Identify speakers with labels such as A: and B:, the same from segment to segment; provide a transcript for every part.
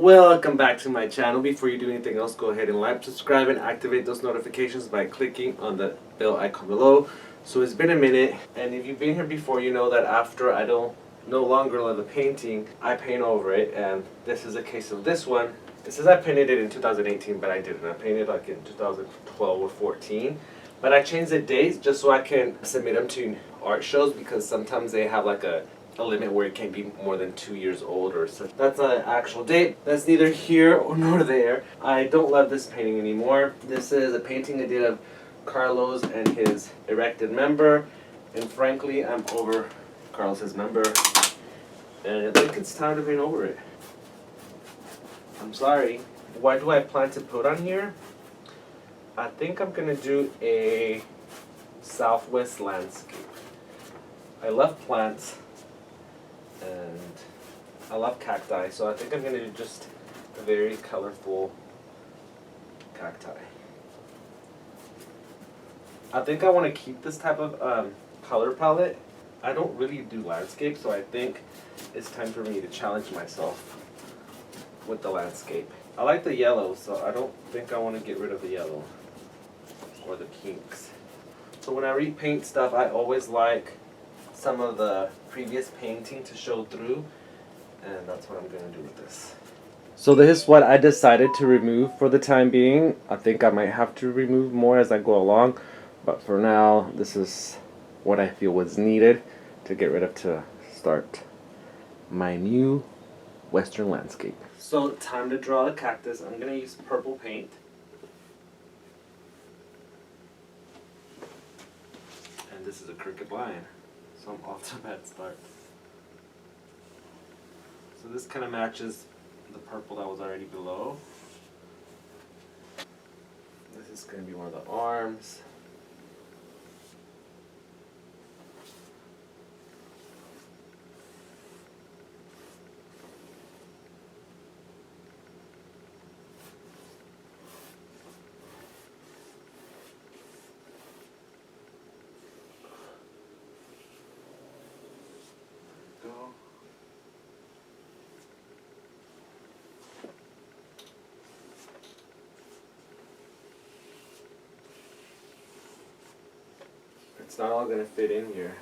A: Welcome back to my channel. Before you do anything else, go ahead and like, subscribe, and activate those notifications by clicking on the bell icon below. So it's been a minute, and if you've been here before, you know that after I don't no longer love the painting, I paint over it, and this is a case of this one. It says I painted it in 2018, but I didn't. I painted like in 2012 or 14. But I changed the dates just so I can submit them to art shows, because sometimes they have like a limit where it can't be more than 2 years old or so. That's an actual date. That's neither here or nor there. I don't love this painting anymore. This is a painting I did of Carlos and his erected member, and frankly I'm over Carlos's member, and I think it's time to paint over it. I'm sorry. What do I plan to put on here? I think I'm gonna do a Southwest landscape. I love plants and I love cacti, so I think I'm going to do just a very colorful cacti. I think I want to keep this type of color palette. I don't really do landscape, so I think it's time for me to challenge myself with the landscape. I like the yellow, so I don't think I want to get rid of the yellow or the pinks. So when I repaint stuff, I always like some of the previous painting to show through, and that's what I'm going to do with this. So this is what I decided to remove for the time being. I think I might have to remove more as I go along, but for now this is what I feel was needed to get rid of to start my new western landscape. So time to draw a cactus. I'm going to use purple paint. And this is a crooked line, so I'm off to a bad start. So this kind of matches the purple that was already below. This is going to be one of the arms. It's not all going to fit in here.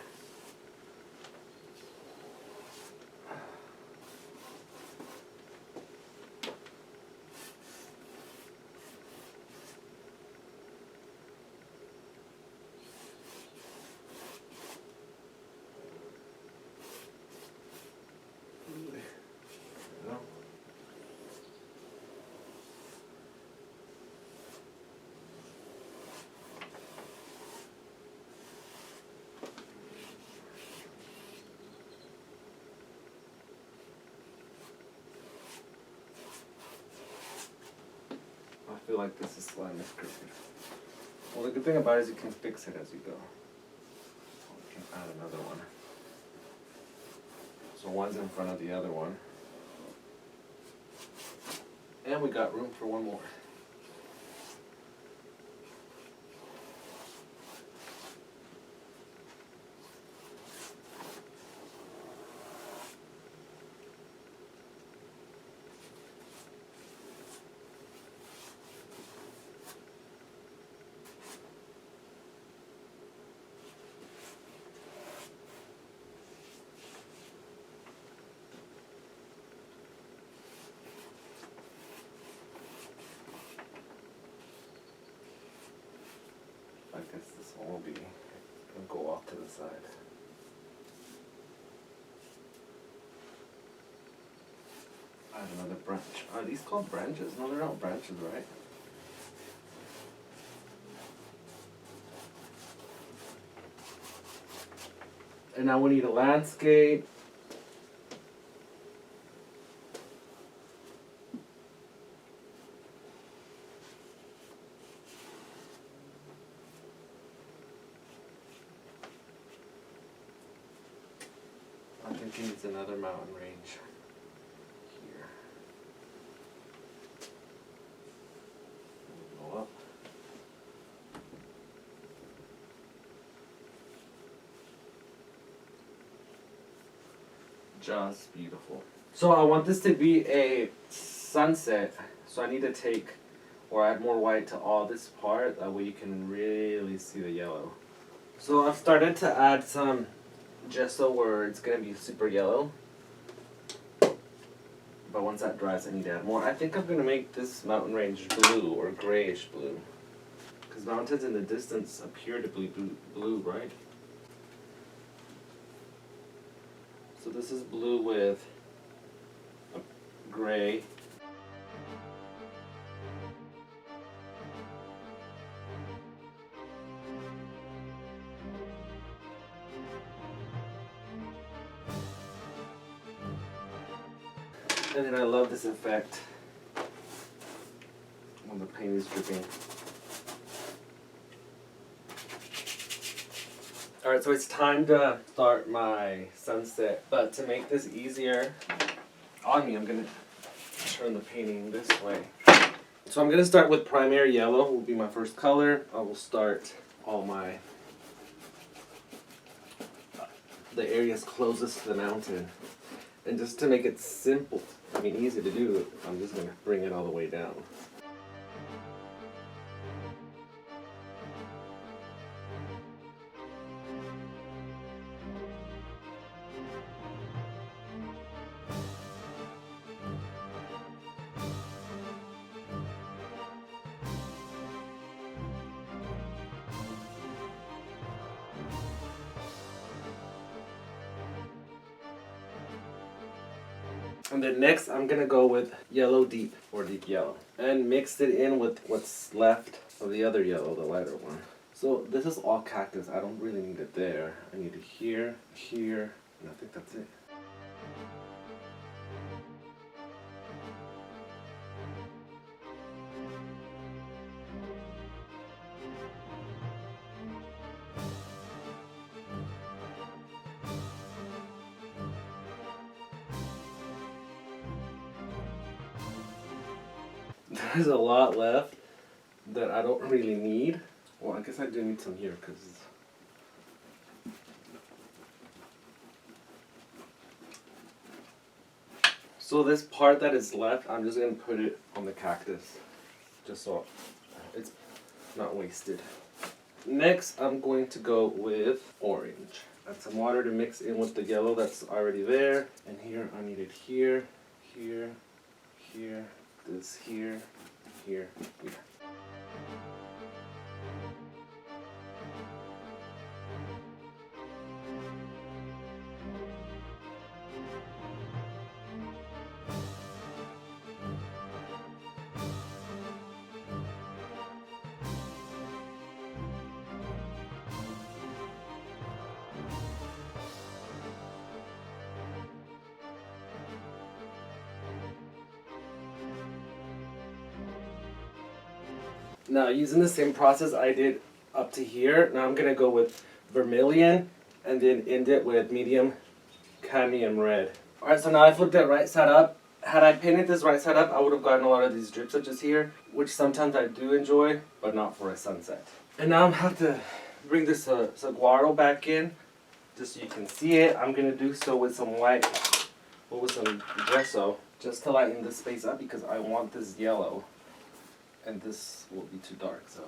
A: I feel like this line is crooked. Well, the good thing about it is you can fix it as you go. We can add another one. So one's in front of the other one. And we got room for one more. I guess this one will be gonna go off to the side. Add another branch. Are these called branches? No, they're not branches, right? And now we need a landscape. I'm thinking it's another mountain range here. Go up. Just beautiful. So I want this to be a sunset, so I need to take or add more white to all this part, that way you can really see the yellow. So I've started to add some gesso where it's going to be super yellow, but once that dries I need to add more. I think I'm going to make this mountain range blue or grayish blue, because mountains in the distance appear to be blue, right? So this is blue with a gray. And then I love this effect when the paint is dripping. Alright, so it's time to start my sunset. But to make this easier on me, I'm going to turn the painting this way. So I'm going to start with primary yellow, will be my first color. I will start all the areas closest to the mountain. And just to make it simple, easy to do, I'm just going to bring it all the way down. And then next I'm going to go with yellow deep, or deep yellow, and mix it in with what's left of the other yellow, the lighter one. So this is all cactus. I don't really need it there. I need it here, here, and I think that's it. There's a lot left that I don't really need. Well, I guess I do need some here because so this part that is left, I'm just going to put it on the cactus just so it's not wasted. Next, I'm going to go with orange. Add some water to mix in with the yellow that's already there. And here, I need it here, here, here, this here, here, here. Now, using the same process I did up to here, now I'm going to go with vermilion and then end it with medium cadmium red. Alright, so now I flipped it right side up. Had I painted this right side up, I would have gotten a lot of these drips such as here, which sometimes I do enjoy, but not for a sunset. And now I'm have to bring this saguaro back in, just so you can see it. I'm going to do so with some white, or with some gesso, just to lighten the space up because I want this yellow. And this will be too dark, so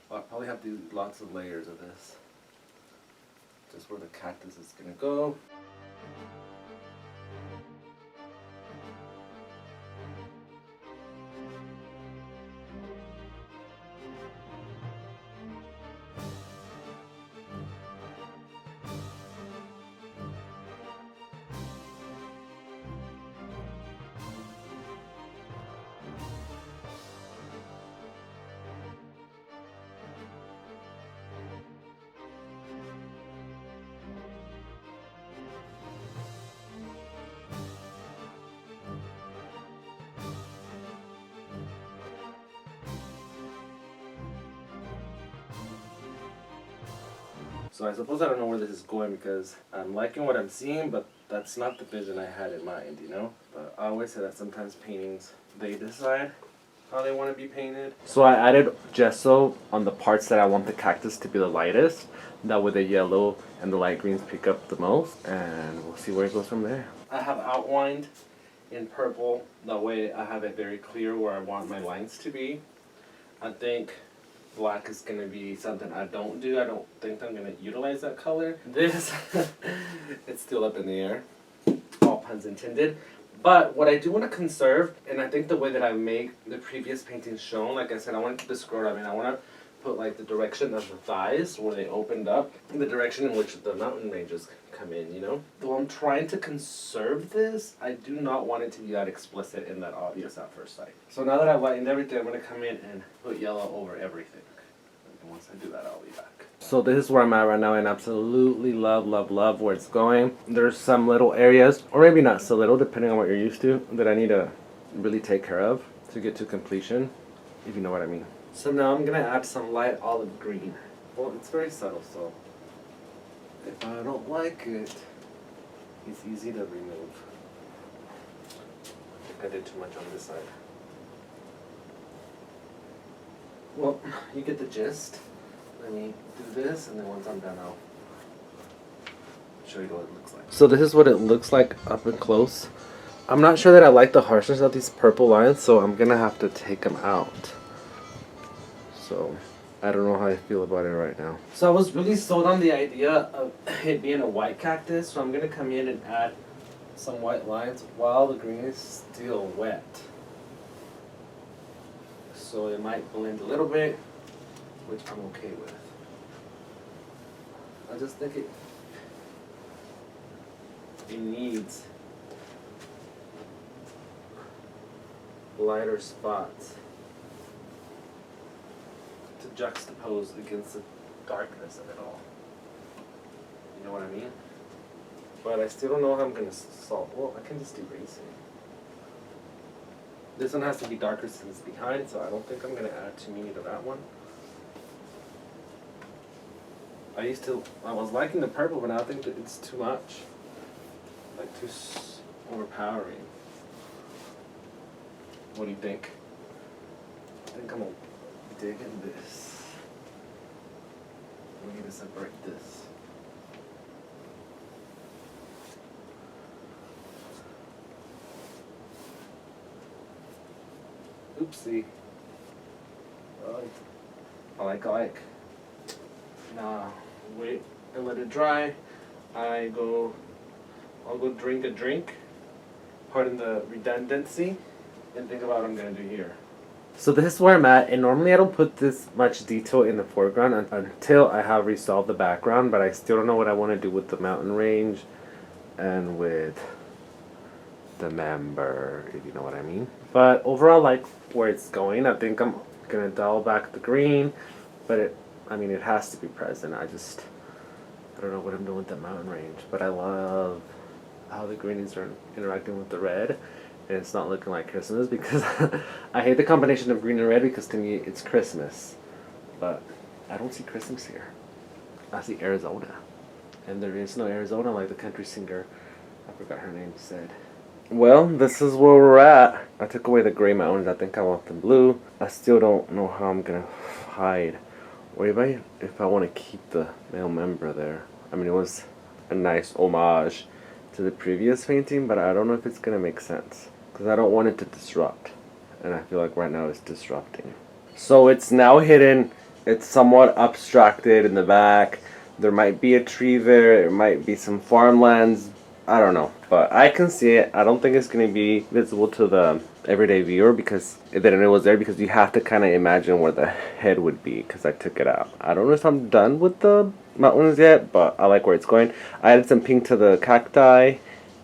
A: I'll probably have to do lots of layers of this. Just where the cactus is going to go. So I suppose I don't know where this is going because I'm liking what I'm seeing, but that's not the vision I had in mind, you know? But I always say that sometimes paintings, they decide how they want to be painted. So I added gesso on the parts that I want the cactus to be the lightest. That way the yellow and the light greens pick up the most, and we'll see where it goes from there. I have outlined in purple. That way I have it very clear where I want my lines to be. I think black is going to be something I don't do. I don't think I'm going to utilize that color. This, it's still up in the air. All puns intended. But what I do want to conserve, and I think the way that I make the previous paintings shown, like I said, I want to keep the skirt. I mean, I want to put like the direction of the thighs where they opened up, and the direction in which the mountain ranges come in, you know? Though I'm trying to conserve this, I do not want it to be that explicit and that obvious at first sight. So now that I've lightened everything, I'm going to come in and put yellow over everything. And once I do that, I'll be back. So this is where I'm at right now, and absolutely love where it's going. There's some little areas, or maybe not so little, depending on what you're used to, that I need to really take care of to get to completion, if you know what I mean. So now I'm going to add some light olive green. Well, it's very subtle, so if I don't like it, it's easy to remove. I think I did too much on this side. Well, you get the gist. Let me do this, and then once I'm done, I'll show you what it looks like. So this is what it looks like up and close. I'm not sure that I like the harshness of these purple lines, so I'm going to have to take them out. So I don't know how I feel about it right now. So I was really sold on the idea of it being a white cactus, so I'm going to come in and add some white lines while the green is still wet. So it might blend a little bit, which I'm okay with. I just think it needs lighter spots to juxtapose against the darkness of it all. You know what I mean? But I still don't know how I'm going to solve. Well, I can just erase it. This one has to be darker since it's behind, so I don't think I'm going to add too many to that one. I was liking the purple, but now I think that it's too much. Like, too overpowering. What do you think? I think I'm going to dig in this. We need to separate this. Oopsie. I like. Now, wait and let it dry. I'll go drink a drink, pardon the redundancy, and think about what I'm going to do here. So this is where I'm at, and normally I don't put this much detail in the foreground until I have resolved the background, but I still don't know what I want to do with the mountain range and with the member, if you know what I mean. But overall, I like where it's going. I think I'm going to dial back the green, but it has to be present. I don't know what I'm doing with the mountain range, but I love how the green is interacting with the red, and it's not looking like Christmas because I hate the combination of green and red because to me it's Christmas, but I don't see Christmas here. I see Arizona, and there is no Arizona like the country singer, I forgot her name, said. Well, this is where we're at. I took away the gray mountains. I think I want them blue. I still don't know how I'm gonna hide, or if I want to keep the male member there. I mean, it was a nice homage to the previous painting, but I don't know if it's gonna make sense because I don't want it to disrupt, and I feel like right now it's disrupting. So it's now hidden. It's somewhat abstracted in the back. There might be a tree there. It might be some farmlands. I don't know, but I can see it. I don't think it's going to be visible to the everyday viewer because then it was there, because you have to kind of imagine where the head would be because I took it out. I don't know if I'm done with the mountains yet, but I like where it's going. I added some pink to the cacti,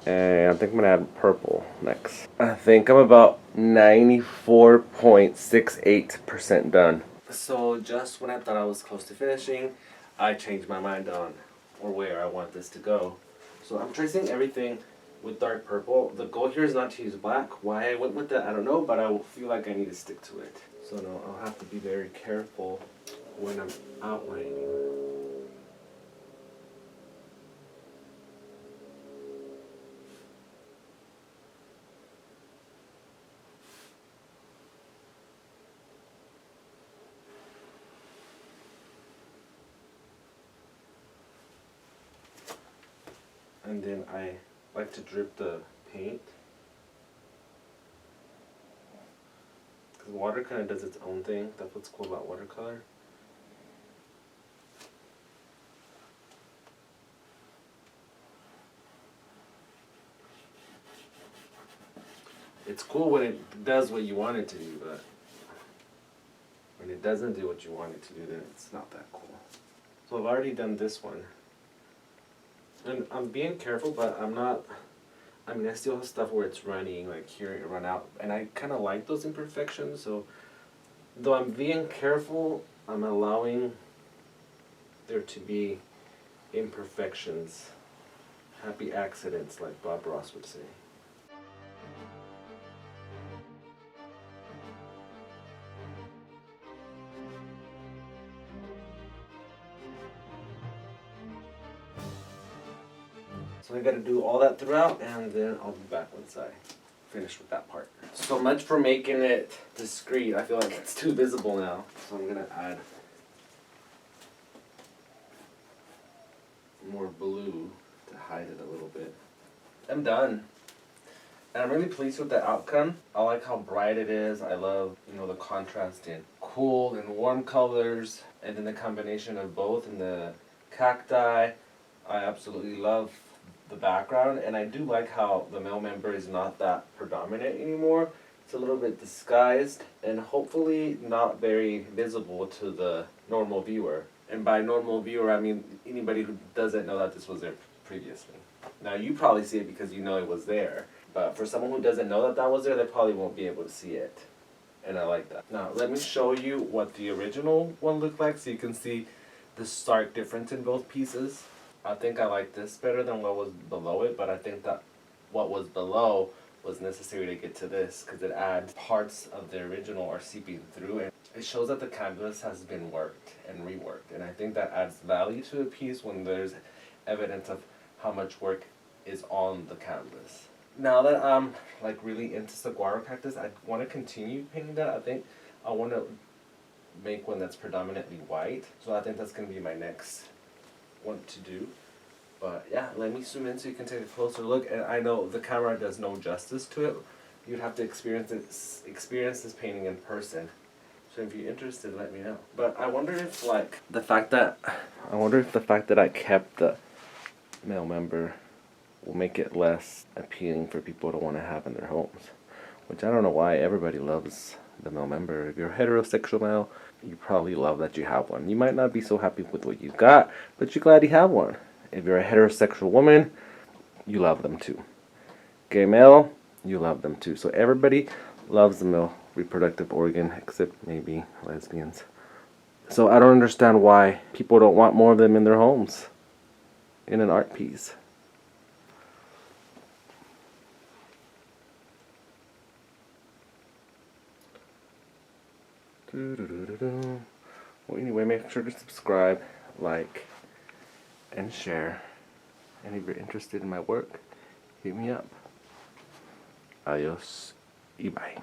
A: and I think I'm going to add purple next. I think I'm about 94.68% done. So just when I thought I was close to finishing, I changed my mind on where I want this to go. So I'm tracing everything with dark purple. The goal here is not to use black. Why I went with that, I don't know, but I will feel like I need to stick to it. So no, I'll have to be very careful when I'm outlining. And then I like to drip the paint Because water kind of does its own thing. That's what's cool about watercolor. It's cool when it does what you want it to do, but when it doesn't do what you want it to do, then it's not that cool. So I've already done this one. And I'm being careful, but I'm not, I mean, I still have stuff where it's running, like here it run out. And I kind of like those imperfections, so though I'm being careful, I'm allowing there to be imperfections, happy accidents, like Bob Ross would say. So I gotta do all that throughout, and then I'll be back once I finish with that part. So much for making it discreet. I feel like it's too visible now. So I'm gonna add more blue to hide it a little bit. I'm done. And I'm really pleased with the outcome. I like how bright it is. I love, you know, the contrast in cool and warm colors, and then the combination of both in the cacti. I absolutely love the background, and I do like how the male member is not that predominant anymore. It's a little bit disguised and hopefully not very visible to the normal viewer. And by normal viewer, I mean anybody who doesn't know that this was there previously. Now you probably see it because you know it was there, but for someone who doesn't know that that was there, they probably won't be able to see it. And I like that. Now let me show you what the original one looked like so you can see the stark difference in both pieces. I think I like this better than what was below it, but I think that what was below was necessary to get to this because it adds parts of the original are seeping through, and it shows that the canvas has been worked and reworked, and I think that adds value to a piece when there's evidence of how much work is on the canvas. Now that I'm like really into Saguaro Cactus, I want to continue painting that. I think I want to make one that's predominantly white, so I think that's going to be my next one to do. But yeah, let me zoom in so you can take a closer look. And I know the camera does no justice to it. You'd have to experience this painting in person. So if you're interested, let me know. But I wonder if like the fact that I kept the male member will make it less appealing for people to want to have in their homes. Which I don't know why everybody loves the male member. If you're a heterosexual male, you probably love that you have one. You might not be so happy with what you got, but you're glad you have one. If you're a heterosexual woman, you love them too. Gay male, you love them too. So everybody loves the male reproductive organ, except maybe lesbians. So I don't understand why people don't want more of them in their homes, in an art piece. Well, anyway, make sure to subscribe, like, and share. And if you're interested in my work, hit me up. Adios y bye.